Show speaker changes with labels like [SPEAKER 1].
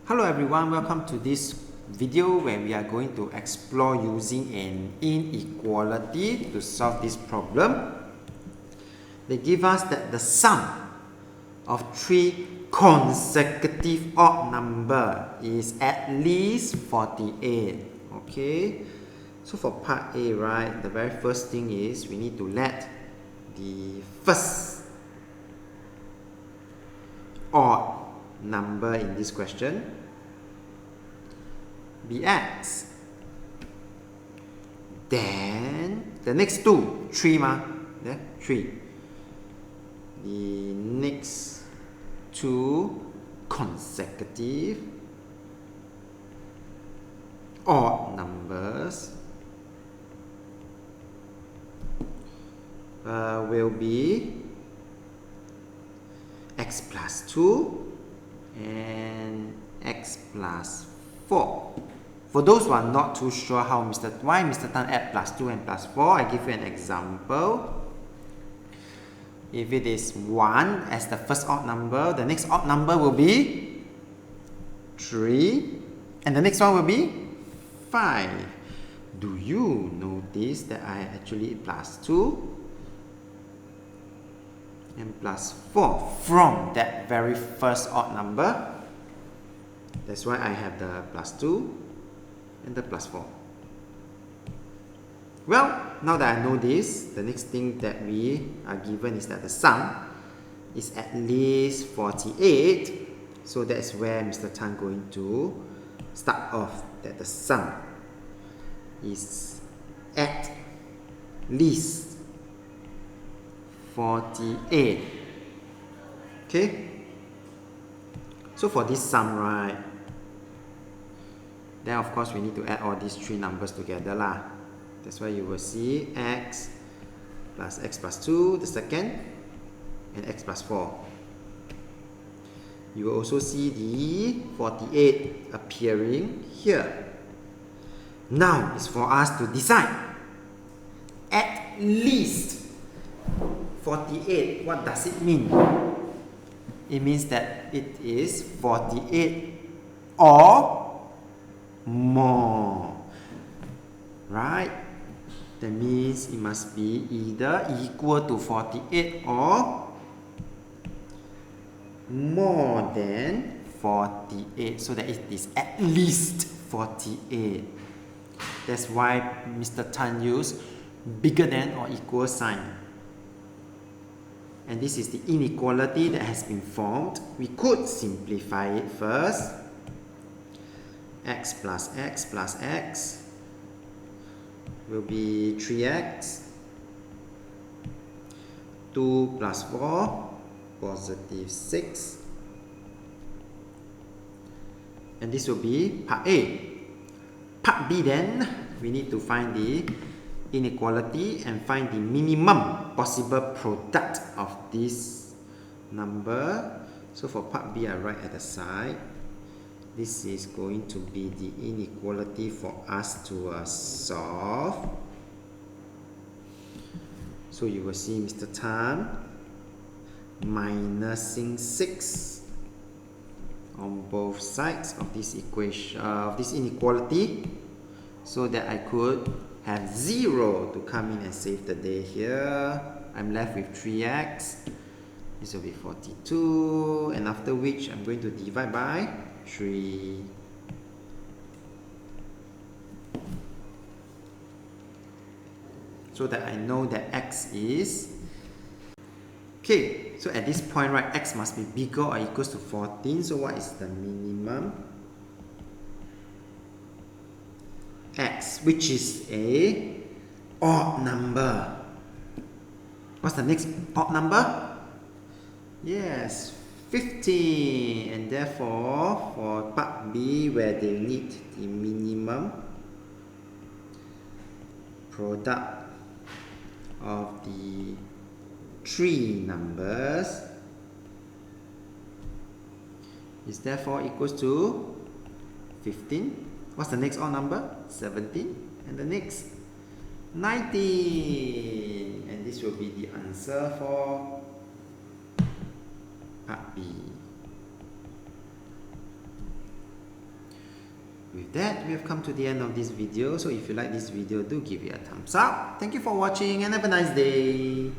[SPEAKER 1] Hello everyone, welcome to this video where we are going to explore using an inequality to solve this problem. They give us that the sum of three consecutive odd number is at least 48. Okay, so for part A, right, the very first thing is we need to let the first odd number in this question be x. Then the next two, 3 ma, yeah, 3. The next two consecutive odd numbers will be x plus 2 and x plus 4. For those who are not too sure why Mr. Tan add plus 2 and plus 4, I give you an example. If it is 1 as the first odd number, the next odd number will be 3 and the next one will be 5. Do you notice that I actually plus 2 and plus 4 from that very first odd number? That's why I have the plus 2 and the plus 4. Well, now that I know this, the next thing that we are given is that the sum is at least 48. So that's where Mr. Tan going to start off, that the sum is at least 48. Okay? So for this sum, right, then of course we need to add all these three numbers together lah. That's why you will see x plus 2, the second, and x plus 4. You will also see the 48 appearing here. Now it's for us to decide. At least 48, what does it mean? It means that it is 48 or more, right? That means it must be either equal to 48 or more than 48, so that it is at least 48. That's why Mr. Tan used bigger than or equal sign. And this is the inequality that has been formed. We could simplify it first. X plus x will be 3x. 2 plus 4, positive 6. And this will be part A. Part B then, we need to find the inequality and find the minimum possible product of this number. So for part B, I write at the side. This is going to be the inequality for us to solve. So you will see Mr. Tan minusing 6 on both sides of this equation, this inequality, so that I could have 0 to come in and save the day here. I'm left with 3x. This will be 42, and after which I'm going to divide by 3. So that I know that x is... Okay, so at this point, right, x must be bigger or equals to 14. So what is the minimum? X, which is a odd number. What's the next odd number? Yes, 15. And therefore, for part B, where they need the minimum product of the three numbers, is therefore equals to 15. What's the next odd number? 17. And the next 19. And this will be the answer for part B. With that, we have come to the end of this video. So if you like this video, do give it a thumbs up. Thank you for watching and have a nice day.